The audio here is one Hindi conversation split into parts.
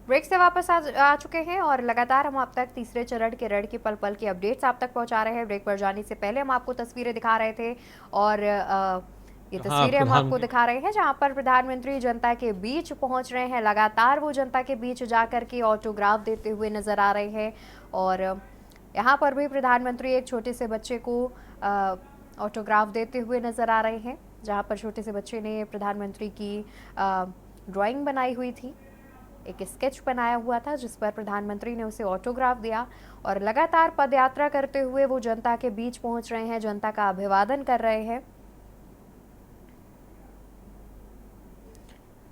ब्रेक से वापस आ चुके हैं और लगातार हम आप तक तीसरे चरण के रण की पल पल की अपडेट्स आप तक पहुंचा रहे हैं। ब्रेक पर जाने से पहले हम आपको तस्वीरें दिखा रहे थे और ये हाँ, तस्वीरें हम आपको प्रधानमंत्री। दिखा रहे हैं जहां पर प्रधानमंत्री जनता के बीच पहुंच रहे हैं। लगातार वो जनता के बीच जाकर के ऑटोग्राफ देते हुए नजर आ रहे हैं और यहाँ पर भी प्रधानमंत्री एक छोटे से बच्चे को ऑटोग्राफ देते हुए नजर आ रहे हैं, जहां पर छोटे से बच्चे ने प्रधानमंत्री की ड्राइंग बनाई हुई थी, एक स्केच बनाया हुआ था जिस पर प्रधानमंत्री ने उसे ऑटोग्राफ दिया और लगातार पदयात्रा करते हुए वो जनता के बीच पहुंच रहे हैं, जनता का अभिवादन कर रहे हैं।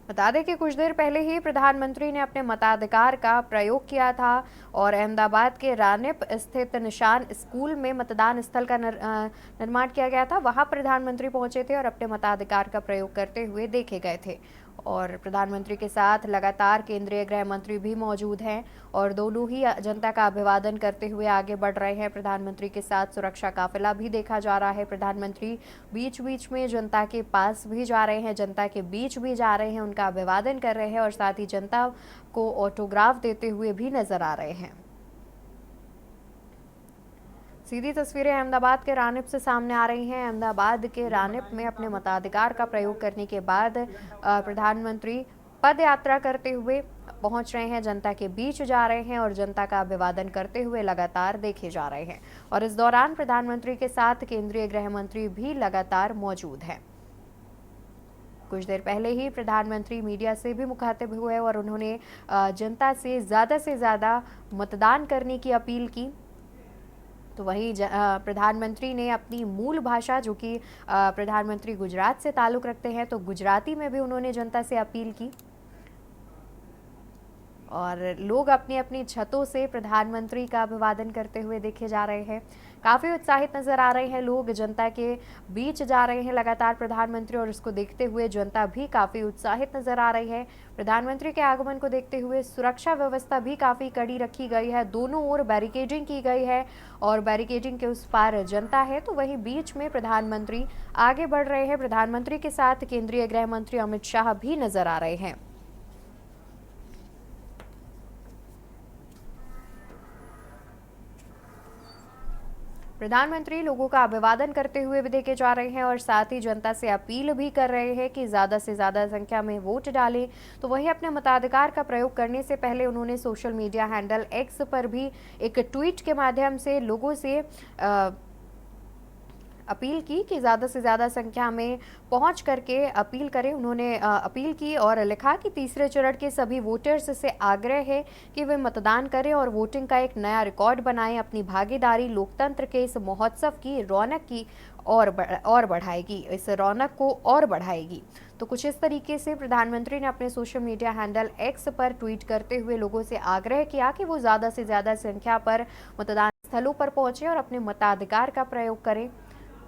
बता दें कि कुछ देर पहले ही प्रधानमंत्री ने अपने मताधिकार का प्रयोग किया था और अहमदाबाद के रानिप स्थित निशान स्कूल में मतदान स्थल का निर्माण किया गया था। वहां प्रधानमंत्री पहुंचे थे और अपने मताधिकार का प्रयोग करते हुए देखे गए थे और प्रधानमंत्री के साथ लगातार केंद्रीय गृह मंत्री भी मौजूद हैं और दोनों ही जनता का अभिवादन करते हुए आगे बढ़ रहे हैं। प्रधानमंत्री के साथ सुरक्षा काफिला भी देखा जा रहा है। प्रधानमंत्री बीच बीच में जनता के पास भी जा रहे हैं, जनता के बीच भी जा रहे हैं, उनका अभिवादन कर रहे हैं और साथ ही जनता को ऑटोग्राफ देते हुए भी नजर आ रहे हैं। सीधी तस्वीरें अहमदाबाद के रानिप से सामने आ रही हैं। अहमदाबाद के रानिप में अपने मताधिकार का प्रयोग करने के बाद प्रधानमंत्री पद यात्रा करते हुए पहुंच रहे हैं, जनता के बीच जा रहे हैं और जनता का अभिवादन करते हुए लगातार देखे जा रहे हैं और इस दौरान प्रधानमंत्री के साथ केंद्रीय गृह मंत्री भी लगातार मौजूद हैं। कुछ देर पहले ही प्रधानमंत्री मीडिया से भी मुखातिब हुए और उन्होंने जनता से ज़्यादा मतदान करने की अपील की। तो वहीं प्रधानमंत्री ने अपनी मूल भाषा, जो कि प्रधानमंत्री गुजरात से ताल्लुक़ रखते हैं, तो गुजराती में भी उन्होंने जनता से अपील की और लोग अपनी अपनी छतों से प्रधानमंत्री का अभिवादन करते हुए देखे जा रहे हैं। काफ़ी उत्साहित नजर आ रहे हैं लोग, जनता के बीच जा रहे हैं लगातार प्रधानमंत्री और इसको देखते हुए जनता भी काफ़ी उत्साहित नजर आ रही है। प्रधानमंत्री के आगमन को देखते हुए सुरक्षा व्यवस्था भी काफ़ी कड़ी रखी गई है, दोनों ओर बैरिकेडिंग की गई है और बैरिकेडिंग के उस पार जनता है, तो वहीं बीच में प्रधानमंत्री आगे बढ़ रहे हैं। प्रधानमंत्री के साथ केंद्रीय गृह मंत्री अमित शाह भी नजर आ रहे हैं। प्रधानमंत्री लोगों का अभिवादन करते हुए भी देखे जा रहे हैं और साथ ही जनता से अपील भी कर रहे हैं कि ज़्यादा से ज़्यादा संख्या में वोट डालें। तो वहीं अपने मताधिकार का प्रयोग करने से पहले उन्होंने सोशल मीडिया हैंडल एक्स पर भी एक ट्वीट के माध्यम से लोगों से अपील की कि ज़्यादा से ज़्यादा संख्या में पहुंच करके अपील करें। उन्होंने अपील की और लिखा कि तीसरे चरण के सभी वोटर्स से आग्रह है कि वे मतदान करें और वोटिंग का एक नया रिकॉर्ड बनाएं। अपनी भागीदारी लोकतंत्र के इस महोत्सव की रौनक की और बढ़ाएगी, इस रौनक को और बढ़ाएगी। तो कुछ इस तरीके से प्रधानमंत्री ने अपने सोशल मीडिया हैंडल एक्स पर ट्वीट करते हुए लोगों से आग्रह किया कि वो ज़्यादा से ज़्यादा संख्या पर मतदान स्थलों पर पहुंचे और अपने मताधिकार का प्रयोग करें।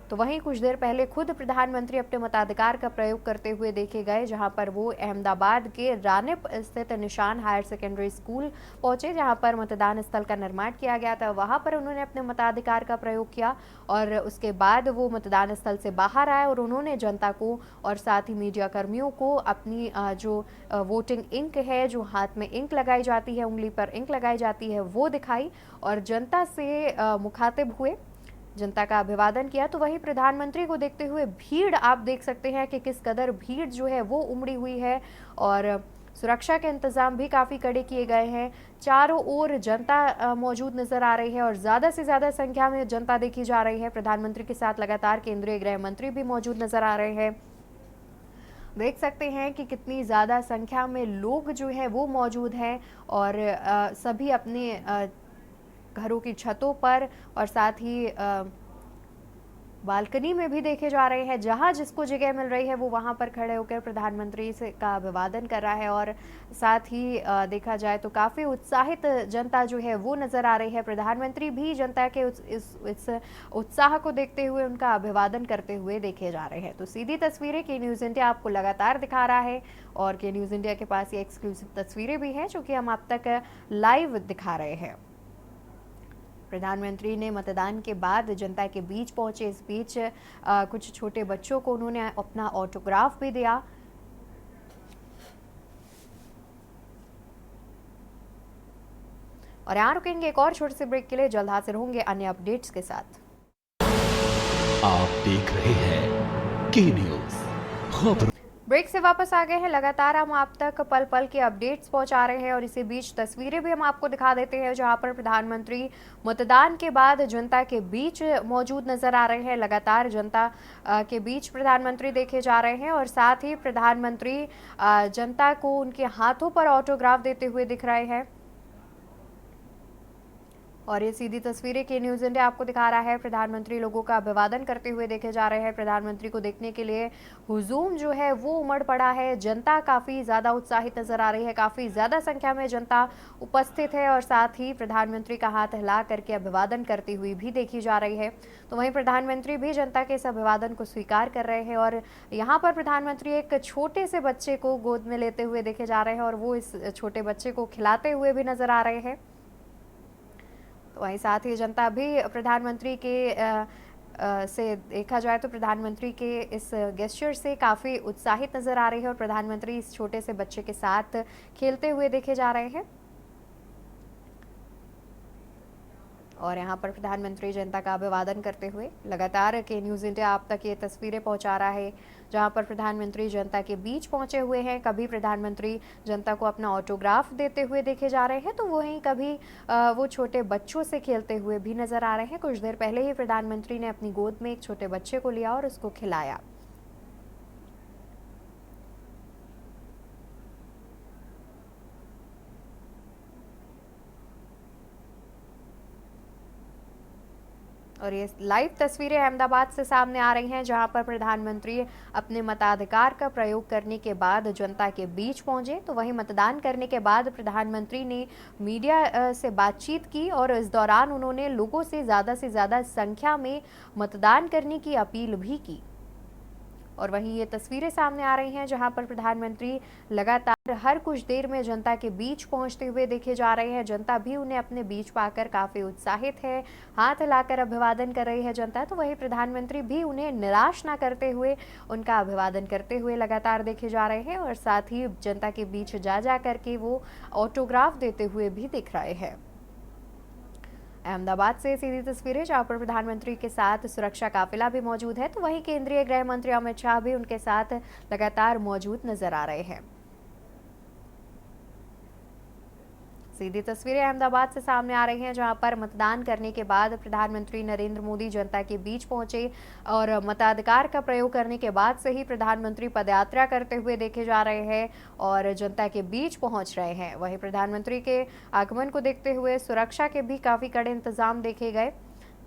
तो वहीं कुछ देर पहले खुद प्रधानमंत्री अपने मताधिकार का प्रयोग करते हुए देखे गए, जहां पर वो अहमदाबाद के रानिप स्थित निशान हायर सेकेंडरी स्कूल पहुंचे, जहां पर मतदान स्थल का निर्माण किया गया था। वहां पर उन्होंने अपने मताधिकार का प्रयोग किया और उसके बाद वो मतदान स्थल से बाहर आए और उन्होंने जनता को और साथ ही मीडिया कर्मियों को अपनी जो वोटिंग इंक है, जो हाथ में इंक लगाई जाती है, उंगली पर इंक लगाई जाती है, वो दिखाई और जनता से मुखातिब हुए, जनता का अभिवादन किया। तो वहीं प्रधानमंत्री को देखते हुए भीड़ आप देख सकते हैं कि किस कदर भीड़ जो है वो उमड़ी हुई है और सुरक्षा के इंतजाम भी काफ़ी कड़े किए गए हैं। चारों ओर जनता मौजूद नजर आ रही है और ज़्यादा से ज़्यादा संख्या में जनता देखी जा रही है। प्रधानमंत्री के साथ लगातार केंद्रीय गृह मंत्री भी मौजूद नजर आ रहे हैं। देख सकते हैं कि कितनी ज़्यादा संख्या में लोग जो है वो मौजूद हैं और सभी अपने घरों की छतों पर और साथ ही बालकनी में भी देखे जा रहे हैं। जहां जिसको जगह मिल रही है वो वहां पर खड़े होकर प्रधानमंत्री से का अभिवादन कर रहा है और साथ ही देखा जाए तो काफ़ी उत्साहित जनता जो है वो नज़र आ रही है। प्रधानमंत्री भी जनता के इस उत्साह को देखते हुए उनका अभिवादन करते हुए देखे जा रहे हैं। तो सीधी तस्वीरें के न्यूज़ इंडिया आपको लगातार दिखा रहा है और के न्यूज़ इंडिया के पास ये एक्सक्लूसिव तस्वीरें भी हैं जो कि हम आप तक लाइव दिखा रहे हैं। प्रधानमंत्री ने मतदान के बाद जनता के बीच पहुंचे। इस बीच कुछ छोटे बच्चों को उन्होंने अपना ऑटोग्राफ भी दिया। और यहाँ रुकेंगे एक और छोटे से ब्रेक के लिए, जल्द हाजिर होंगे अन्य अपडेट्स के साथ। आप देख रहे हैं के न्यूज़ खबर। ब्रेक से वापस आ गए हैं। लगातार हम आप तक पल पल के अपडेट्स पहुंचा रहे हैं और इसी बीच तस्वीरें भी हम आपको दिखा देते हैं जहां पर प्रधानमंत्री मतदान के बाद जनता के बीच मौजूद नजर आ रहे हैं। लगातार जनता के बीच प्रधानमंत्री देखे जा रहे हैं और साथ ही प्रधानमंत्री जनता को उनके हाथों पर ऑटोग्राफ देते हुए दिख रहे हैं। और ये सीधी तस्वीरें के न्यूज़ इंडिया आपको दिखा रहा है। प्रधानमंत्री लोगों का अभिवादन करते हुए देखे जा रहे हैं। प्रधानमंत्री को देखने के लिए हुजूम जो है वो उमड़ पड़ा है। जनता काफ़ी ज़्यादा उत्साहित नजर आ रही है, काफ़ी ज़्यादा संख्या में जनता उपस्थित है और साथ ही प्रधानमंत्री का हाथ हिला करके अभिवादन करती हुई भी देखी जा रही है। तो वहीं प्रधानमंत्री भी जनता के इस अभिवादन को स्वीकार कर रहे हैं और यहाँ पर प्रधानमंत्री एक छोटे से बच्चे को गोद में लेते हुए देखे जा रहे हैं और वो इस छोटे बच्चे को खिलाते हुए भी नजर आ रहे हैं। तो वहीं साथ ही जनता भी प्रधानमंत्री के से देखा जाए तो प्रधानमंत्री के इस गेस्चर से काफ़ी उत्साहित नजर आ रही है और प्रधानमंत्री इस छोटे से बच्चे के साथ खेलते हुए देखे जा रहे हैं। और यहाँ पर प्रधानमंत्री जनता का अभिवादन करते हुए लगातार के न्यूज़ इंडिया आप तक ये तस्वीरें पहुँचा रहा है जहाँ पर प्रधानमंत्री जनता के बीच पहुँचे हुए हैं। कभी प्रधानमंत्री जनता को अपना ऑटोग्राफ देते हुए देखे जा रहे हैं तो वहीं कभी वो छोटे बच्चों से खेलते हुए भी नजर आ रहे हैं। कुछ देर पहले ही प्रधानमंत्री ने अपनी गोद में एक छोटे बच्चे को लिया और उसको खिलाया। और ये लाइव तस्वीरें अहमदाबाद से सामने आ रही हैं जहां पर प्रधानमंत्री अपने मताधिकार का प्रयोग करने के बाद जनता के बीच पहुंचे। तो वहीं मतदान करने के बाद प्रधानमंत्री ने मीडिया से बातचीत की और इस दौरान उन्होंने लोगों से ज़्यादा संख्या में मतदान करने की अपील भी की। और वहीं ये तस्वीरें सामने आ रही हैं जहां पर प्रधानमंत्री लगातार हर कुछ देर में जनता के बीच पहुंचते हुए देखे जा रहे हैं। जनता भी उन्हें अपने बीच पाकर काफ़ी उत्साहित है, हाथ हिलाकर अभिवादन कर रही है जनता। तो वहीं प्रधानमंत्री भी उन्हें निराश ना करते हुए उनका अभिवादन करते हुए लगातार देखे जा रहे हैं और साथ ही जनता के बीच जा करके वो ऑटोग्राफ देते हुए भी दिख रहे हैं। अहमदाबाद से सीधी तस्वीरें जहां पर प्रधानमंत्री के साथ सुरक्षा काफिला भी मौजूद है। तो वहीं केंद्रीय गृह मंत्री अमित शाह भी उनके साथ लगातार मौजूद नजर आ रहे हैं। सीधी तस्वीरें अहमदाबाद से सामने आ रही हैं जहां पर मतदान करने के बाद प्रधानमंत्री नरेंद्र मोदी जनता के बीच पहुंचे और मताधिकार का प्रयोग करने के बाद से ही प्रधानमंत्री पदयात्रा करते हुए देखे जा रहे हैं और जनता के बीच पहुंच रहे हैं। वहीं प्रधानमंत्री के आगमन को देखते हुए सुरक्षा के भी काफ़ी कड़े इंतजाम देखे गए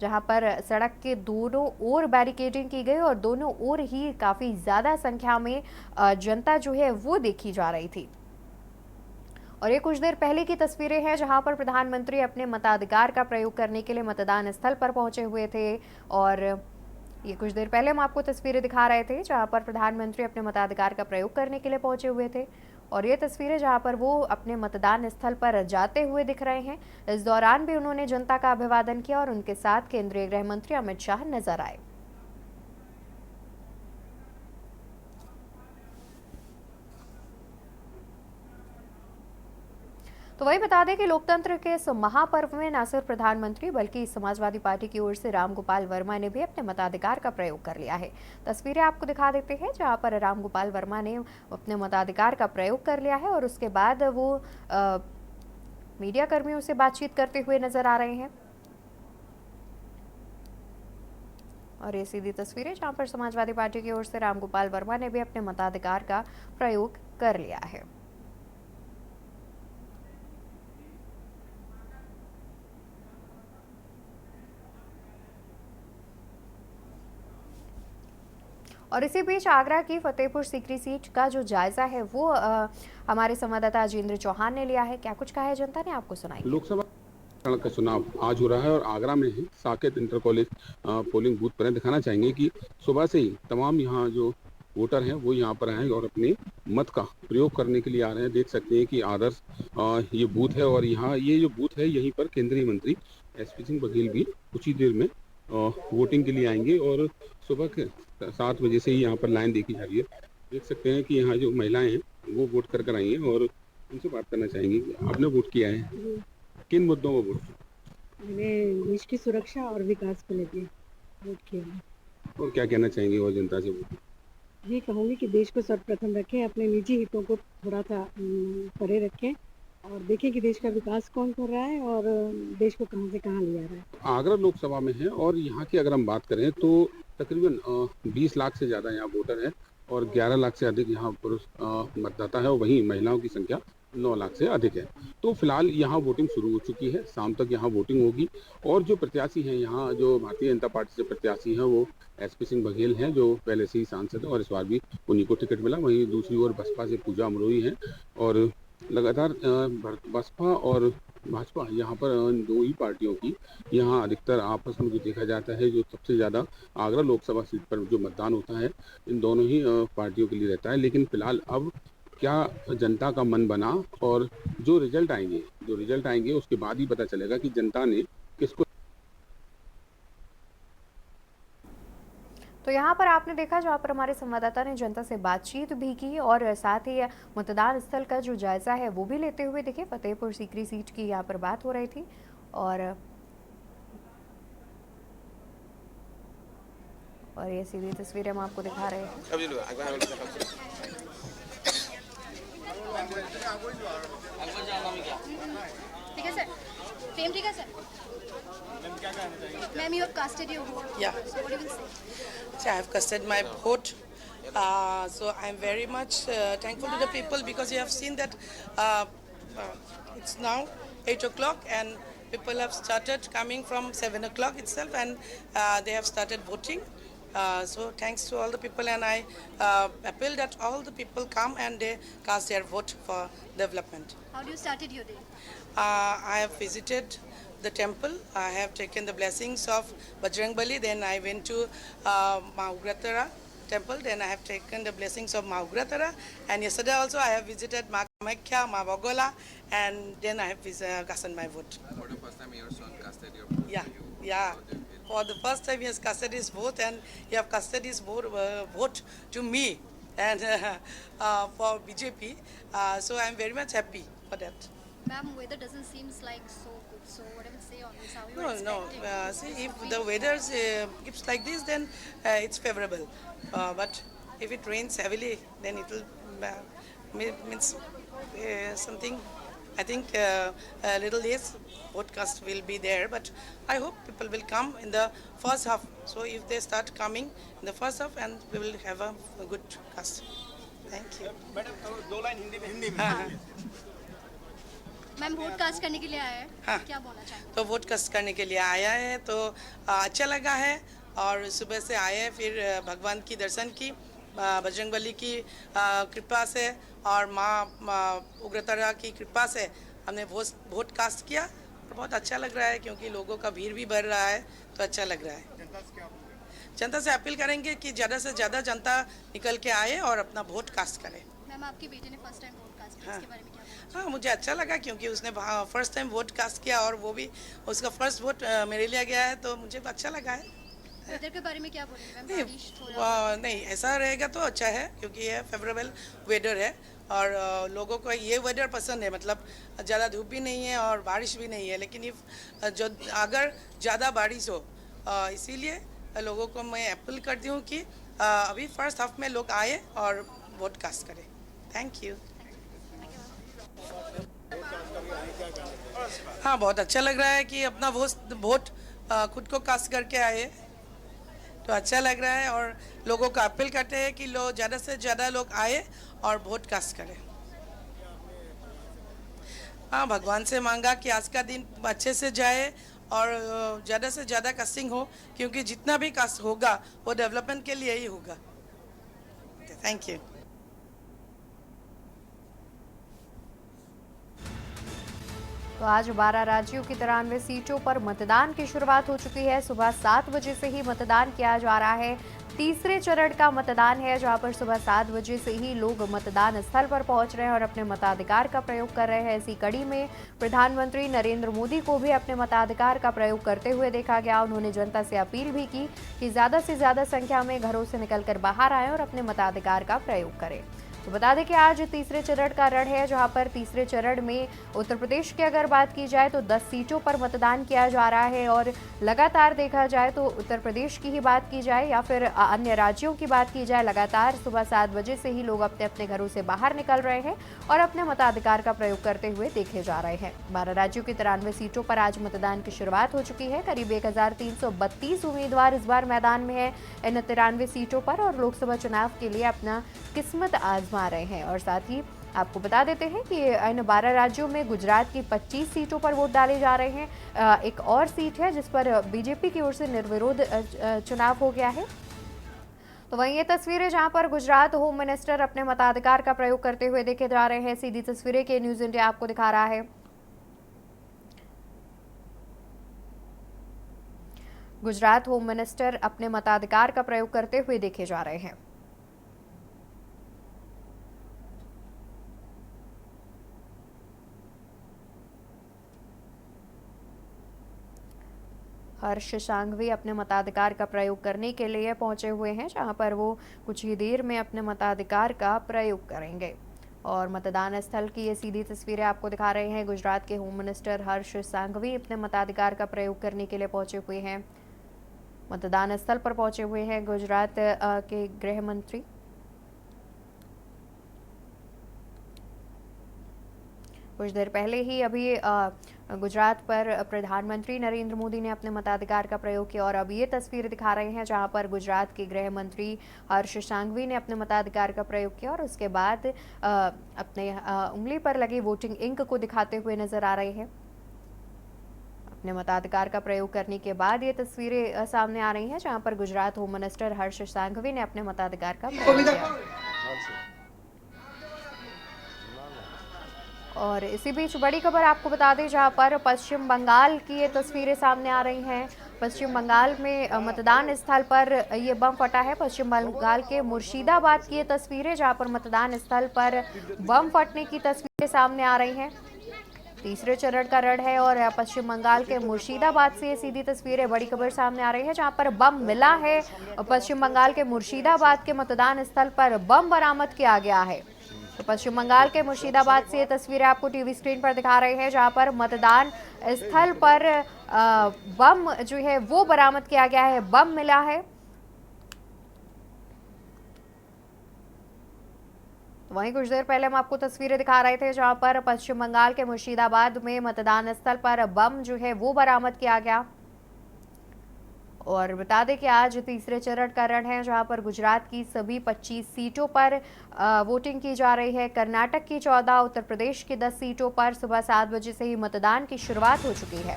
जहां पर सड़क के दोनों ओर बैरिकेडिंग की गई और दोनों ओर ही काफ़ी ज़्यादा संख्या में जनता जो है वो देखी जा रही थी। और ये कुछ देर पहले की तस्वीरें हैं जहां पर प्रधानमंत्री अपने मताधिकार का प्रयोग करने के लिए मतदान स्थल पर पहुंचे हुए थे। और ये कुछ देर पहले हम आपको तस्वीरें दिखा रहे थे जहां पर प्रधानमंत्री अपने मताधिकार का प्रयोग करने के लिए पहुंचे हुए थे और ये तस्वीरें जहां पर वो अपने मतदान स्थल पर जाते हुए दिख रहे हैं। इस दौरान भी उन्होंने जनता का अभिवादन किया और उनके साथ केंद्रीय गृह मंत्री अमित शाह नजर आए। तो वही बता दें कि लोकतंत्र के इस महापर्व में न सिर्फ प्रधानमंत्री बल्कि समाजवादी पार्टी की ओर से रामगोपाल वर्मा ने भी अपने मताधिकार का प्रयोग कर लिया है। तस्वीरें आपको दिखा देते हैं जहां पर रामगोपाल वर्मा ने अपने मताधिकार का प्रयोग कर लिया है और उसके बाद वो मीडिया कर्मियों से बातचीत करते हुए नजर आ रहे हैं। और ये सीधी तस्वीरें जहां पर समाजवादी पार्टी की ओर से रामगोपाल वर्मा ने भी अपने मताधिकार का प्रयोग कर लिया है। और इसी बीच आगरा की फतेहपुर सीकरी सीट का जो जायजा है वो हमारे संवाददाता अजेंद्र चौहान ने लिया है। क्या कुछ कहा है जनता ने, आपको सुनाई। लोकसभा का चुनाव आज हो रहा है और आगरा में है Saket inter college polling booth पर दिखाना चाहेंगे कि सुबह से ही तमाम यहाँ जो वोटर हैं वो यहाँ पर आए और अपने मत का प्रयोग करने के लिए आ रहे हैं। देख सकते हैं कि आदर्श ये बूथ है और यहाँ ये जो बूथ है यहीं पर केंद्रीय मंत्री एसपी सिंह बघेल भी कुछ ही देर में वोटिंग के लिए आएंगे और सुबह के 7 बजे से ही यहाँ पर लाइन देखी जा रही है। देख सकते हैं कि यहाँ जो महिलाएं हैं वो वोट कर आई हैं और उनसे बात करना चाहेंगे। आपने वोट किया है? किन मुद्दों में वोट? मैंने देश की सुरक्षा और विकास को लेके वोट किया। और क्या कहना चाहेंगे और जनता से वोट? ये कहूँगी कि देश को सर्वप्रथम रखें, अपने निजी हितों को थोड़ा सा परे रखें और देखें कि देश का विकास कौन कर रहा है और देश को कहाँ से कहाँ ले जा रहा है। आगरा लोकसभा में है और यहाँ की अगर हम बात करें तो तकरीबन 20 लाख से ज़्यादा यहाँ वोटर है और 11 लाख से अधिक यहाँ पुरुष मतदाता है और वहीं महिलाओं की संख्या 9 लाख से अधिक है। तो फिलहाल यहाँ वोटिंग शुरू हो चुकी है, शाम तक यहाँ वोटिंग होगी और जो प्रत्याशी हैं यहाँ, जो भारतीय जनता पार्टी से प्रत्याशी हैं, वो एसपी सिंह बघेल हैं, जो पहले से ही सांसद है और इस बार भी उन्हीं को टिकट मिला। वहीं दूसरी ओर बसपा से पूजा अमरोही हैं और लगातार बसपा और भाजपा यहाँ पर दो ही पार्टियों की यहाँ अधिकतर आपस में जो देखा जाता है, जो सबसे ज़्यादा आगरा लोकसभा सीट पर जो मतदान होता है इन दोनों ही पार्टियों के लिए रहता है। लेकिन फिलहाल अब क्या जनता का मन बना और जो रिजल्ट आएंगे उसके बाद ही पता चलेगा कि जनता ने किसको। तो यहाँ पर आपने देखा, जहाँ पर हमारे संवाददाता ने जनता से बातचीत भी की और साथ ही मतदान स्थल का जो जायजा है वो भी लेते हुए देखिए। फतेहपुर सीकरी सीट की यहाँ पर बात हो रही थी और ये सीधी तस्वीरें हम आपको दिखा रहे हैं। ठीक है सर, फेम ठीक है sir. Ma'am, you have casted your vote. Yeah. So what do you will say? So I have casted my vote. So I'm very much thankful to the people because you have seen that it's now 8 o'clock and people have started coming from 7 o'clock itself and they have started voting. So thanks to all the people and I appeal that all the people come and they cast their vote for development. How do you started your day? I have visited the temple. I have taken the blessings of Bajrangbali. Then I went to Maugratara temple. Then I have taken the blessings of Maugratara. And yesterday also I have visited Ma Kamakhya, Ma Bogola, and then I have casted my vote. For the first time your son casted your vote? Yeah. For the first time he has casted his vote and he have casted his vote to me and for BJP. So I am very much happy for that. Ma'am, weather doesn't seem like so good. So what I will say on this? How you are No. expecting? See, if the weather keeps like this, then it's favorable. But if it rains heavily, then it will means something. I think a little less podcast will be there, but I hope people will come in the first half. So if they start coming in the first half, and we will have a good cast. Thank you. Madam 2 line Hindi में मैम, वोट कास्ट करने के लिए आया है। हाँ। क्या बोलना चाहेंगे? तो वोट कास्ट करने के लिए आया है तो अच्छा लगा है और सुबह से आए हैं, फिर भगवान की दर्शन की, बजरंगबली की कृपा से और माँ उग्रतारा की कृपा से हमने वोट कास्ट किया और बहुत अच्छा लग रहा है क्योंकि लोगों का भीड़ भी बढ़ रहा है तो अच्छा लग रहा है। जनता से अपील करेंगे कि ज़्यादा से ज़्यादा जनता निकल के आए और अपना वोट कास्ट करे। मैम, आपकी बेटी ने फर्स्ट टाइम वोट कास्ट किया, इसके बारे में क्या बोलना हाँ, मुझे अच्छा लगा क्योंकि उसने फर्स्ट टाइम वोट कास्ट किया और वो भी उसका फर्स्ट वोट मेरे लिए गया है तो मुझे अच्छा लगा है। चाहेंगे? वेदर के बारे में क्या बोलेंगे मैम? नहीं, बारिश थोड़ा नहीं ऐसा रहेगा तो अच्छा है क्योंकि ये फेवरेबल वेदर है और लोगों को ये वेदर पसंद है, मतलब ज़्यादा धूप भी नहीं है और बारिश भी नहीं है। लेकिन अगर ज़्यादा बारिश हो इसीलिए लोगों को मैं अपील करती हूँ कि अभी फर्स्ट हाफ में लोग आए और वोट कास्ट करें। Thank you. हाँ, बहुत अच्छा लग रहा है कि अपना वोट खुद को कास्ट करके आए तो अच्छा लग रहा है और लोगों को अपील करते हैं कि लोग ज़्यादा से ज़्यादा लोग आए और वोट कास्ट करें। हाँ, भगवान से मांगा कि आज का दिन अच्छे से जाए और ज़्यादा से ज़्यादा कास्टिंग हो क्योंकि जितना भी कास्ट होगा वो डेवलपमेंट के लिए ही होगा। Thank you. तो आज 12 राज्यों की 93 सीटों पर मतदान की शुरुआत हो चुकी है। सुबह 7 बजे से ही मतदान किया जा रहा है। तीसरे चरण का मतदान है जहां पर सुबह 7 बजे से ही लोग मतदान स्थल पर पहुंच रहे हैं और अपने मताधिकार का प्रयोग कर रहे हैं। इसी कड़ी में प्रधानमंत्री नरेंद्र मोदी को भी अपने मताधिकार का प्रयोग करते हुए देखा गया। उन्होंने जनता से अपील भी की कि ज़्यादा से ज़्यादा संख्या में घरों से निकलकर बाहर आएं और अपने मताधिकार का प्रयोग करें। तो बता दें कि आज तीसरे चरण का रण है, जहां पर तीसरे चरण में उत्तर प्रदेश की अगर बात की जाए तो 10 सीटों पर मतदान किया जा रहा है और लगातार देखा जाए तो उत्तर प्रदेश की ही बात की जाए या फिर अन्य राज्यों की बात की जाए, लगातार सुबह 7 बजे से ही लोग अपने अपने घरों से बाहर निकल रहे हैं और अपने मताधिकार का प्रयोग करते हुए देखे जा रहे हैं। 12 राज्यों की 93 सीटों पर आज मतदान की शुरुआत हो चुकी है। करीब 1332 उम्मीदवार इस बार मैदान में है इन 93 सीटों पर और लोकसभा चुनाव के लिए अपना किस्मत आजमा रहे हैं। और साथ ही आपको बता देते हैं कि इन 12 राज्यों में गुजरात की 25 सीटों पर वोट डाले जा रहे हैं। एक और सीट है जिस पर बीजेपी की ओर से निर्विरोध चुनाव हो गया है। तो वहीं ये तस्वीरें जहां पर गुजरात होम मिनिस्टर अपने मताधिकार का प्रयोग करते हुए देखे जा रहे हैं। सीधी तस्वीरें के न्यूज इंडिया आपको दिखा रहा है। गुजरात होम मिनिस्टर अपने मताधिकार का प्रयोग करते हुए देखे जा रहे हैं। हर्ष सांघवी अपने मताधिकार का प्रयोग करने के लिए पहुंचे हुए हैं, जहां पर वो कुछ ही देर में अपने मताधिकार का प्रयोग करेंगे। और मतदान स्थल की ये सीधी तस्वीरें आपको दिखा रहे हैं। गुजरात के होम मिनिस्टर हर्ष सांघवी अपने मताधिकार का प्रयोग करने के लिए पहुंचे हुए हैं, मतदान स्थल पर पहुंचे हुए हैं गुजरात के गृह मंत्री। कुछ देर पहले ही अभी गुजरात पर प्रधानमंत्री नरेंद्र मोदी ने अपने मताधिकार का प्रयोग किया और अब ये तस्वीर दिखा रहे हैं जहां पर गुजरात के गृह मंत्री हर्ष सांघवी ने अपने मताधिकार का प्रयोग किया और उसके बाद अपने उंगली पर लगी वोटिंग इंक को दिखाते हुए नजर आ रहे हैं। अपने मताधिकार का प्रयोग करने के बाद ये तस्वीरें सामने आ रही हैं जहां पर गुजरात होम मिनिस्टर हर्ष सांघवी ने अपने मताधिकार का प्रयोग किया। और इसी बीच बड़ी खबर आपको बता दें जहां पर पश्चिम बंगाल की ये तस्वीरें सामने आ रही हैं। पश्चिम बंगाल में मतदान स्थल पर ये बम फटा है। पश्चिम बंगाल के मुर्शिदाबाद की ये तस्वीरें जहां पर मतदान स्थल पर बम फटने की तस्वीरें सामने आ रही हैं। तीसरे चरण का रण है और पश्चिम बंगाल के मुर्शिदाबाद से ये सीधी तस्वीरें बड़ी खबर सामने आ रही है जहां पर बम मिला है। पश्चिम बंगाल के मुर्शिदाबाद के मतदान स्थल पर बम बरामद किया गया है। तो पश्चिम बंगाल के मुर्शिदाबाद से ये तस्वीरें आपको टीवी स्क्रीन पर दिखा रहे हैं जहां पर मतदान स्थल पर बम जो है वो बरामद किया गया है, बम मिला है। वहीं कुछ देर पहले हम आपको तस्वीरें दिखा रहे थे जहां पर पश्चिम बंगाल के मुर्शिदाबाद में मतदान स्थल पर बम जो है वो बरामद किया गया। और बता दें कि आज तीसरे चरण का रण है जहां पर गुजरात की सभी 25 सीटों पर वोटिंग की जा रही है। कर्नाटक की 14, उत्तर प्रदेश की 10 सीटों पर सुबह 7 बजे से ही मतदान की शुरुआत हो चुकी है।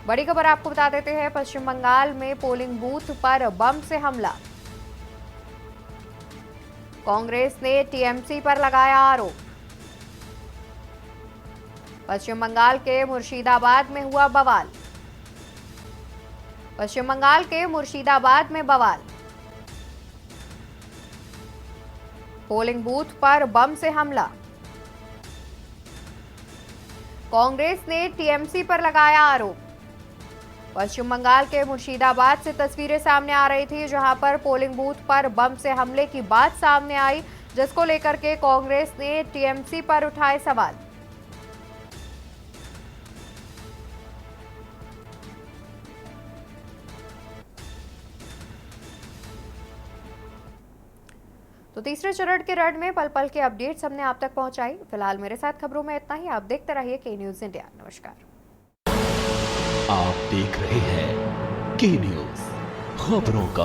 बड़ी खबर आपको बता देते हैं, पश्चिम बंगाल में पोलिंग बूथ पर बम से हमला। कांग्रेस ने टीएमसी पर लगाया आरोप। पश्चिम बंगाल के मुर्शिदाबाद में हुआ बवाल। पश्चिम बंगाल के मुर्शिदाबाद में बवाल। पोलिंग बूथ पर बम से हमला। कांग्रेस ने टीएमसी पर लगाया आरोप। पश्चिम बंगाल के मुर्शिदाबाद से तस्वीरें सामने आ रही थी जहां पर पोलिंग बूथ पर बम से हमले की बात सामने आई, जिसको लेकर के कांग्रेस ने टीएमसी पर उठाए सवाल। तो तीसरे चरण के रण में पल पल के अपडेट्स हमने आप तक पहुंचाई। फिलहाल मेरे साथ खबरों में इतना ही। आप देखते रहिए के न्यूज इंडिया। नमस्कार। आप देख रहे हैं के न्यूज, खबरों का